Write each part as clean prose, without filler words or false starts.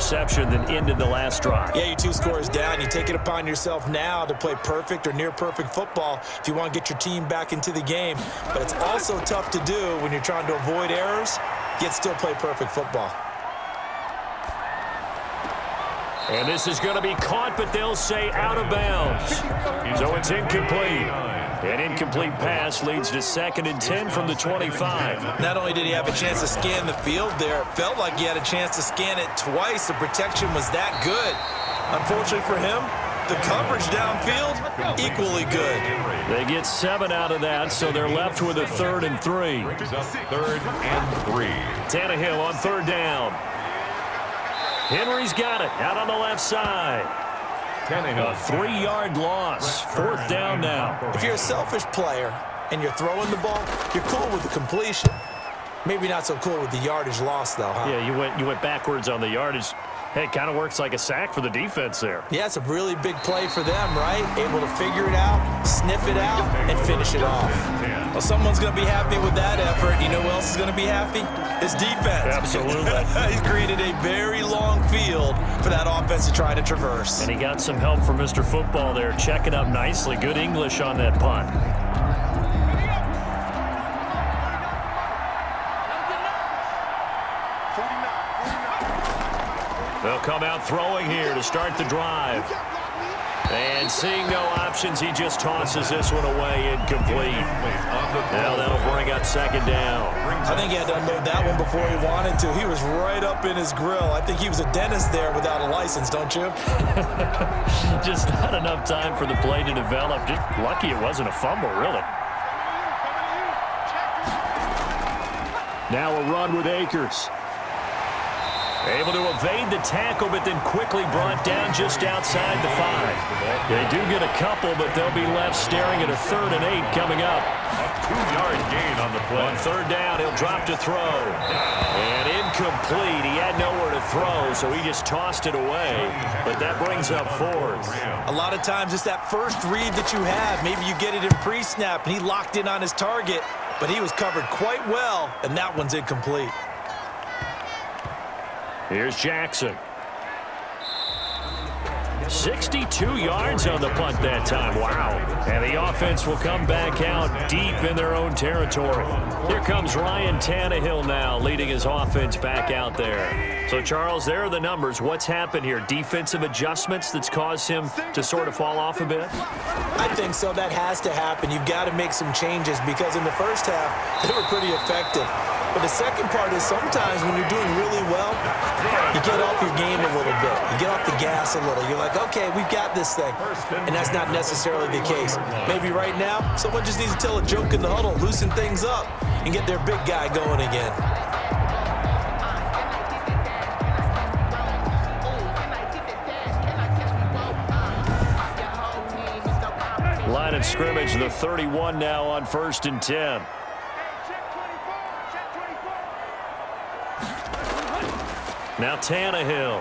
interception that ended the last drive. Yeah, you're 2 scores down. You take it upon yourself now to play perfect or near-perfect football if you want to get your team back into the game. But it's also tough to do when you're trying to avoid errors, yet still play perfect football. And this is going to be caught, but they'll say out of bounds. So it's incomplete. An incomplete pass leads to 2nd and 10 from the 25. Not only did he have a chance to scan the field there, it felt like he had a chance to scan it twice. The protection was that good. Unfortunately for him, the coverage downfield, equally good. They get 7 out of that, so they're left with a 3rd and 3. 3rd and 3. Tannehill on 3rd down. Henry's got it out on the left side. A 3-yard loss. 4th down now. If you're a selfish player and you're throwing the ball, you're cool with the completion. Maybe not so cool with the yardage loss, though, huh? Yeah, you went backwards on the yardage. Hey, it kind of works like a sack for the defense there. Yeah, it's a really big play for them, right? Able to figure it out, sniff it out, and finish it off. Well, someone's going to be happy with that effort. You know who else is going to be happy? His defense. Absolutely. He's created a very long field for that offense to try to traverse. And he got some help from Mr. Football there, checking up nicely. Good English on that punt. They'll come out throwing here to start the drive. And seeing no options, he just tosses this one away, incomplete. Now that'll bring up 2nd down. I think he had to unload that one before he wanted to. He was right up in his grill. I think he was a dentist there without a license, don't you? Just not enough time for the play to develop. Just lucky it wasn't a fumble, really. Now a run with Akers. Able to evade the tackle, but then quickly brought down just outside the 5. They do get a couple, but they'll be left staring at a 3rd and 8 coming up. A 2-yard gain on the play. On 3rd down, he'll drop to throw. And incomplete. He had nowhere to throw, so he just tossed it away. But that brings up 4th. A lot of times it's that first read that you have. Maybe you get it in pre-snap, and he locked in on his target, but he was covered quite well, and that one's incomplete. Here's Jackson. 62 yards on the punt that time. Wow. And the offense will come back out deep in their own territory. Here comes Ryan Tannehill now, leading his offense back out there. So, Charles, there are the numbers. What's happened here? Defensive adjustments that's caused him to sort of fall off a bit? I think so. That has to happen. You've got to make some changes because in the first half, they were pretty effective. But the second part is sometimes when you're doing really well, you get off your game a little bit. You get off the gas a little. You're like, okay, we've got this thing. And that's not necessarily the case. Maybe right now, someone just needs to tell a joke in the huddle, loosen things up, and get their big guy going again. Line of scrimmage, the 31 now on 1st and 10. Now Tannehill.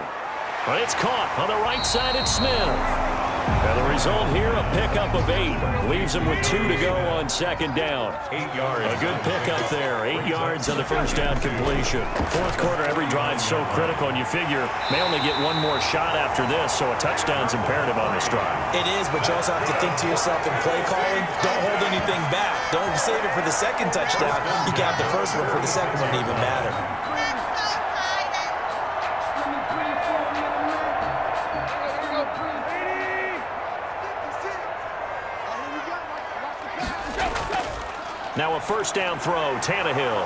But it's caught on the right side at Smith. And the result here, a pickup of 8. Leaves him with 2 to go on 2nd down. 8 yards. A good pickup there. 8 yards on the 1st down completion. 4th quarter, every drive so critical, and you figure may only get one more shot after this, so a touchdown's imperative on this drive. It is, but you also have to think to yourself in play calling, don't hold anything back. Don't save it for the 2nd touchdown. You got the first one for the 2nd one to even matter. Now a 1st down throw, Tannehill.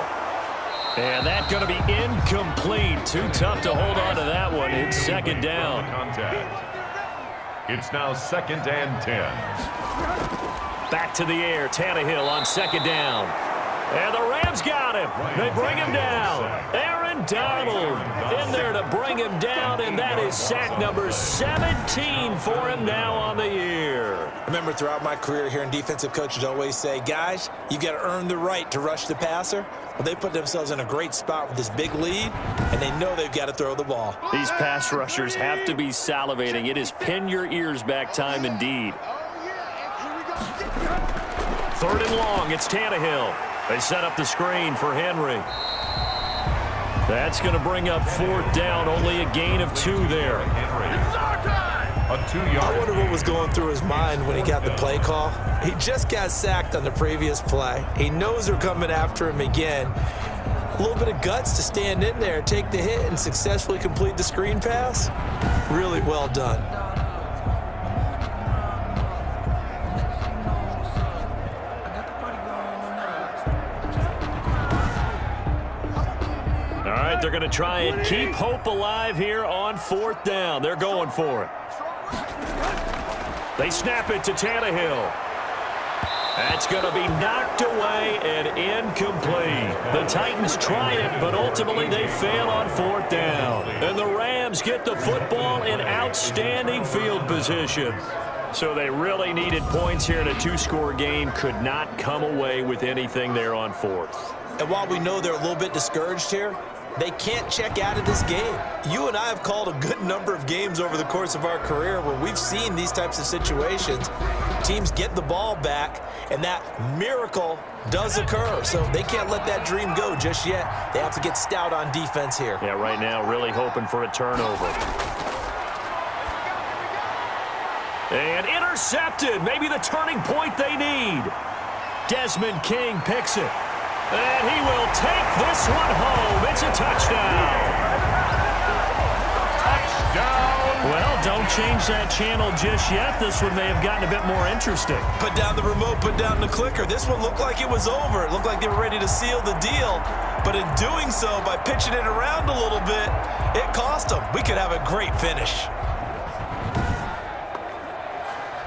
And that's going to be incomplete. Too tough to hold on to that one. It's 2nd down. Contact. It's now 2nd and 10. Back to the air. Tannehill on 2nd down. And the Rams got him. They bring him down. Aaron Donald in there to bring him down, and that is sack number 17 for him now on the year. Remember, throughout my career here in defensive coaches always say, guys, you got to earn the right to rush the passer. Well, they put themselves in a great spot with this big lead, and they know they've got to throw the ball. These pass rushers have to be salivating. It is pin your ears back time indeed. 3rd and long, it's Tannehill. They set up the screen for Henry. That's going to bring up 4th down, only a gain of 2 there. A 2-yard. I wonder what was going through his mind when he got the play call. He just got sacked on the previous play. He knows they're coming after him again. A little bit of guts to stand in there, take the hit, and successfully complete the screen pass. Really well done. All right, they're going to try and keep hope alive here on 4th down. They're going for it. They snap it to Tannehill. That's going to be knocked away and incomplete. The Titans try it, but ultimately they fail on 4th down. And the Rams get the football in outstanding field position. So they really needed points here in a 2-score game. Could not come away with anything there on 4th. And while we know they're a little bit discouraged here, they can't check out of this game. You and I have called a good number of games over the course of our career where we've seen these types of situations. Teams get the ball back, and that miracle does occur. So they can't let that dream go just yet. They have to get stout on defense here. Yeah, right now really hoping for a turnover. And intercepted. Maybe the turning point they need. Desmond King picks it. And he will take this one home. It's a touchdown. Touchdown. Well, don't change that channel just yet. This one may have gotten a bit more interesting. Put down the remote, put down the clicker. This one looked like it was over. It looked like they were ready to seal the deal. But in doing so, by pitching it around a little bit, it cost them. We could have a great finish.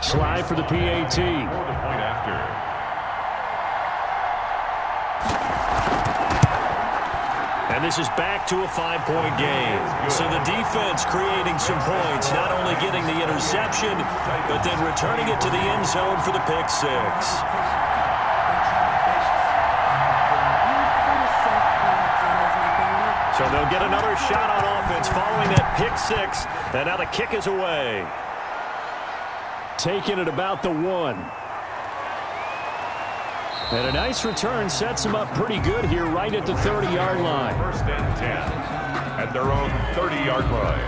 Slide for the PAT. For the point after. And this is back to a 5-point game. So the defense creating some points, not only getting the interception, but then returning it to the end zone for the pick 6. So they'll get another shot on offense following that pick 6. And now the kick is away. Taking it about the 1. And a nice return sets them up pretty good here right at the 30-yard line. 1st and 10 at their own 30-yard line.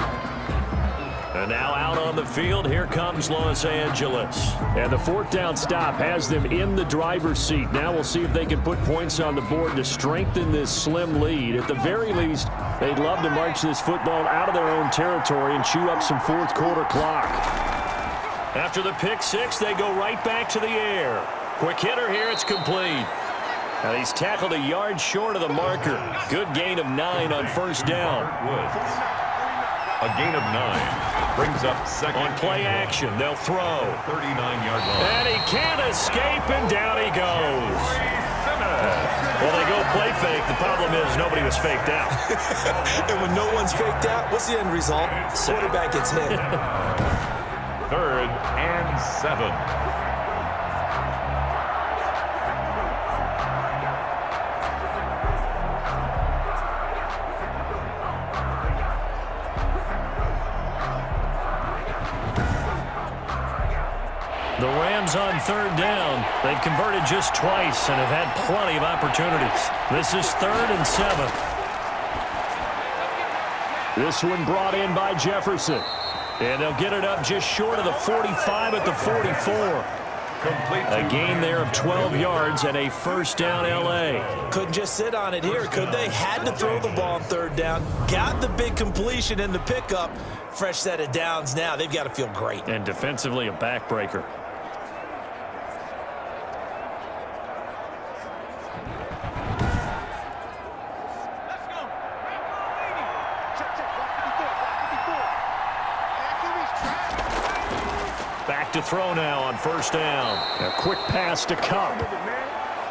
And now out on the field, here comes Los Angeles. And the 4th down stop has them in the driver's seat. Now we'll see if they can put points on the board to strengthen this slim lead. At the very least, they'd love to march this football out of their own territory and chew up some 4th quarter clock. After the pick 6, they go right back to the air. Quick hitter here, it's complete. And he's tackled a yard short of the marker. Good gain of 9 on 1st down. A gain of 9 brings up 2nd. On play action, they'll throw. 39-yard line. And he can't escape, and down he goes. Well, they go play fake. The problem is nobody was faked out. And when no one's faked out, what's the end result? Quarterback gets hit. 3rd and 7. The Rams on 3rd down. They've converted just twice and have had plenty of opportunities. This is 3rd and 7. This one brought in by Jefferson. And they'll get it up just short of the 45 at the 44. Complete. A gain there of 12 yards and a 1st down L.A. Couldn't just sit on it here, could they? Had to throw the ball on 3rd down. Got the big completion in the pickup. Fresh set of downs now. They've got to feel great. And defensively a backbreaker. Back to throw now on 1st down. A quick pass to Kupp.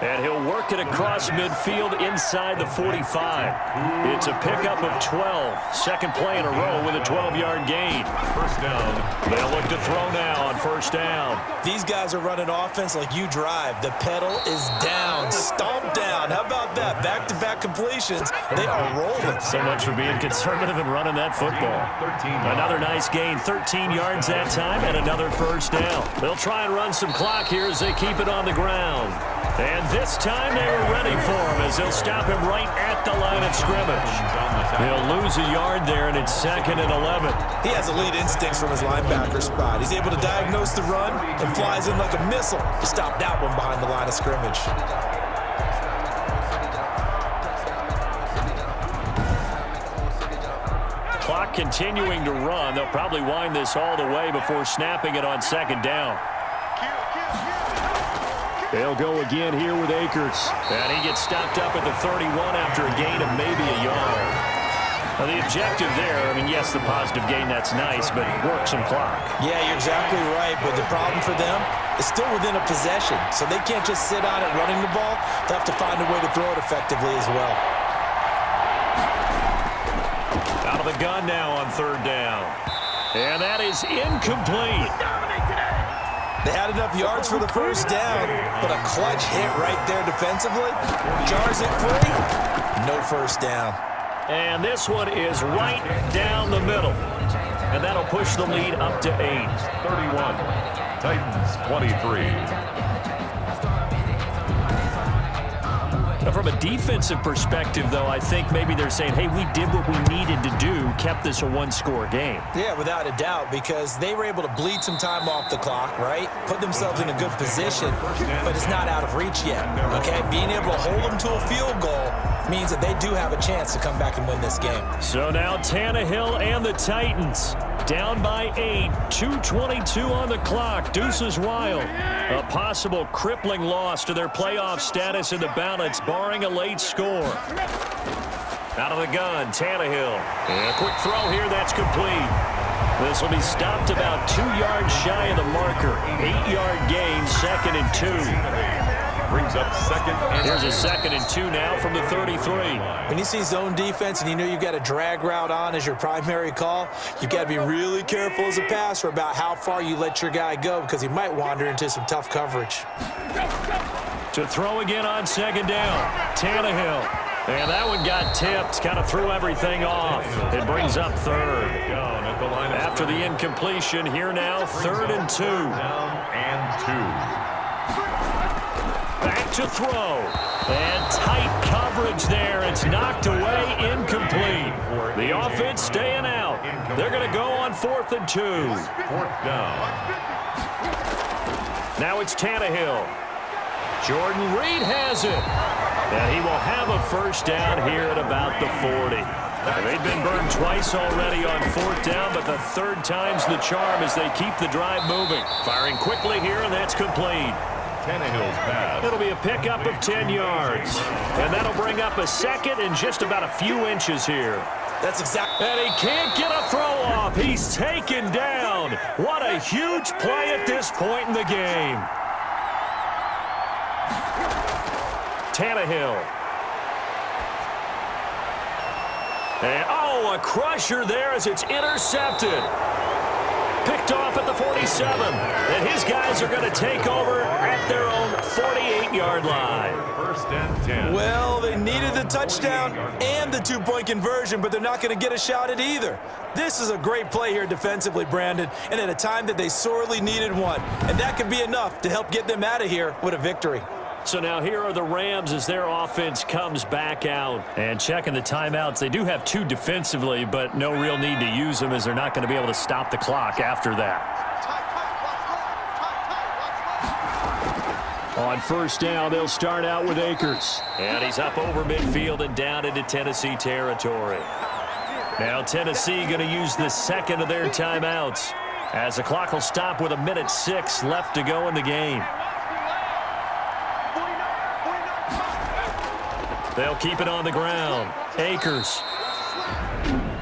And he'll work it across midfield inside the 45. It's a pickup of 12. Second play in a row with a 12-yard gain. 1st down. They'll look to throw now on 1st down. These guys are running offense like you drive. The pedal is down, stomped down. How about that? Back-to-back completions. They are rolling. So much for being conservative and running that football. 13. Another nice gain, 13 yards that time, and another 1st down. They'll try and run some clock here as they keep it on the ground. And this time they were ready for him as they'll stop him right at the line of scrimmage. They'll lose a yard there, and it's 2nd and 11. He has elite instincts from his linebacker spot. He's able to diagnose the run and flies in like a missile to stop that one behind the line of scrimmage. Clock continuing to run. They'll probably wind this all the way before snapping it on 2nd down. They'll go again here with Akers. And he gets stopped up at the 31 after a gain of maybe a yard. Now the objective there, I mean, yes, the positive gain, that's nice, but work some clock. Yeah, you're exactly right, but the problem for them is still within a possession, so they can't just sit on it running the ball. They'll have to find a way to throw it effectively as well. Out of the gun now on 3rd down. And that is incomplete. They had enough yards for the first down, but a clutch hit right there defensively jars it free. No first down. And this one is right down the middle. And that'll push the lead up to 8. 31. Titans 23. Now, from a defensive perspective, though, I think maybe they're saying, hey, we did what we needed to do, kept this a one-score game. Yeah, without a doubt, because they were able to bleed some time off the clock, right? Put themselves in a good position, but it's not out of reach yet, okay? Being able to hold them to a field goal means that they do have a chance to come back and win this game. So now Tannehill and the Titans down by 8, 2:22 on the clock. Deuces wild. A possible crippling loss to their playoff status in the balance, barring a late score. Out of the gun, Tannehill. And a quick throw here, that's complete. This will be stopped about 2 yards shy of the marker. 8-yard gain, 2nd and 2. Brings up 2nd and 2. Here's a 2nd and 2 now from the 33. When you see zone defense and you know you've got a drag route on as your primary call, you've got to be really careful as a passer about how far you let your guy go because he might wander into some tough coverage. To throw again on 2nd down, Tannehill. And that one got tipped, kind of threw everything off. It brings up 3rd. After the incompletion, here now, 3rd and 2. Down and 2. Back to throw. And tight coverage there. It's knocked away, incomplete. The offense staying out. They're going to go on 4th and 2. 4th down. Now it's Tannehill. Jordan Reed has it. And he will have a first down here at about the 40. They've been burned twice already on 4th down, but the 3rd time's the charm as they keep the drive moving. Firing quickly here, and that's complete. Tannehill's pass. It'll be a pickup of 10 yards. And that'll bring up a 2nd and just about a few inches here. That's exactly. And he can't get a throw off. He's taken down. What a huge play at this point in the game. Tannehill. And, oh, a crusher there as it's intercepted. Picked off at the 47. And his guys are going to take over at their own 48-yard line. 1st and 10. Well, they needed the touchdown and the 2-point conversion, but they're not going to get a shot at either. This is a great play here defensively, Brandon, and at a time that they sorely needed one. And that could be enough to help get them out of here with a victory. So now here are the Rams as their offense comes back out. And checking the timeouts, they do have 2 defensively, but no real need to use them as they're not going to be able to stop the clock after that. On 1st down, they'll start out with Akers. And he's up over midfield and down into Tennessee territory. Now Tennessee going to use the 2nd of their timeouts as the clock will stop with 1:06 left to go in the game. They'll keep it on the ground. Akers.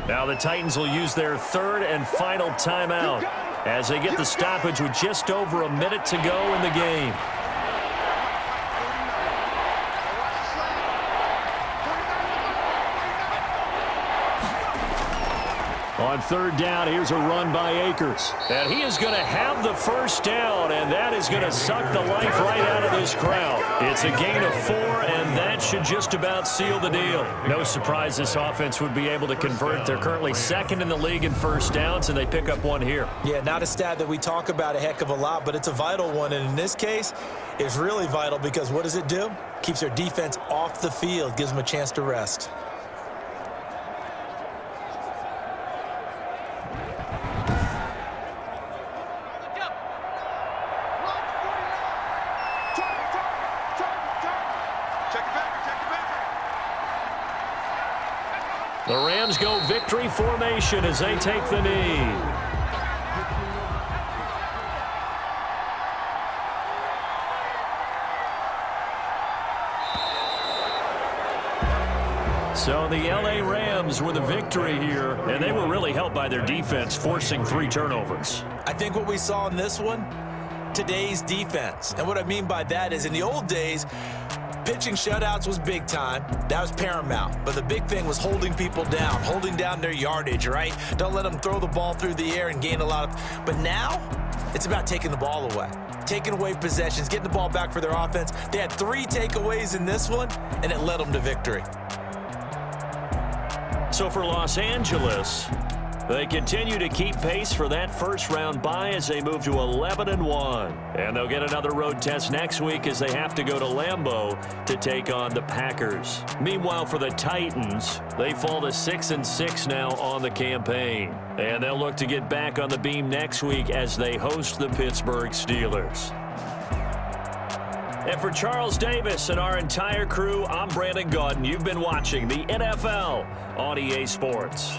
Now the Titans will use their 3rd and final timeout as they get the stoppage with just over a minute to go in the game. On third down, here's a run by Akers. And he is going to have the first down, and that is going to suck the life right out of this crowd. It's a gain of 4, and that should just about seal the deal. No surprise this offense would be able to convert. They're currently second in the league in first downs, and they pick up one here. Yeah, not a stat that we talk about a heck of a lot, but it's a vital one, and in this case, it's really vital because what does it do? Keeps their defense off the field, gives them a chance to rest. The Rams go victory formation as they take the knee. So the L.A. Rams were the victory here, and they were really helped by their defense, forcing 3 turnovers. I think what we saw in this one, today's defense. And what I mean by that is in the old days, pitching shutouts was big time. That was paramount. But the big thing was holding people down, holding down their yardage, right? Don't let them throw the ball through the air and gain a lot of... But now, it's about taking the ball away. Taking away possessions, getting the ball back for their offense. They had 3 takeaways in this one, and it led them to victory. So for Los Angeles, they continue to keep pace for that first-round bye as they move to 11-1. And they'll get another road test next week as they have to go to Lambeau to take on the Packers. Meanwhile, for the Titans, they fall to 6-6 now on the campaign. And they'll look to get back on the beam next week as they host the Pittsburgh Steelers. And for Charles Davis and our entire crew, I'm Brandon Gaudin. You've been watching the NFL on EA Sports.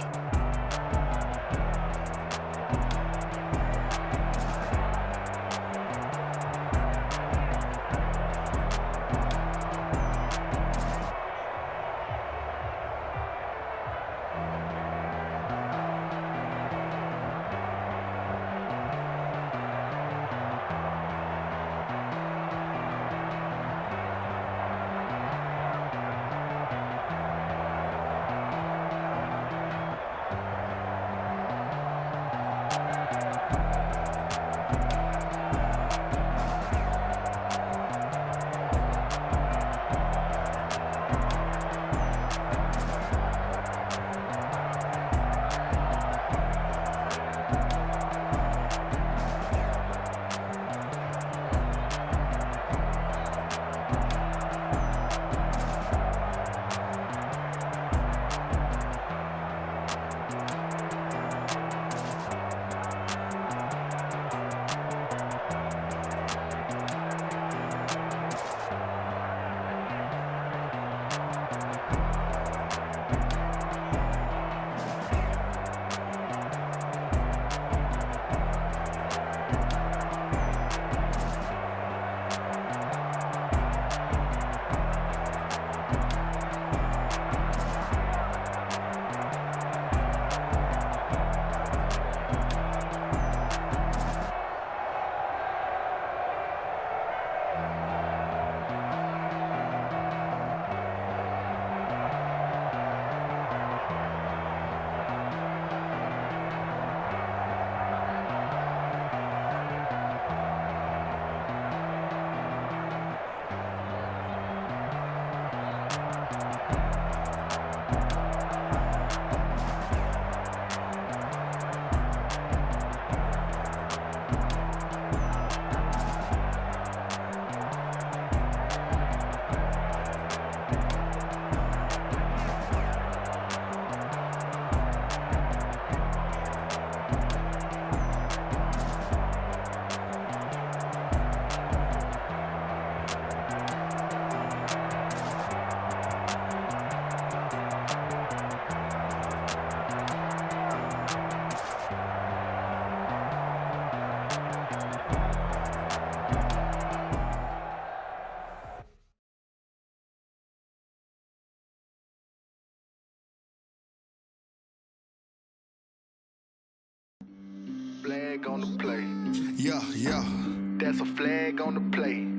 Flag on the play. Yeah. That's a flag on the play.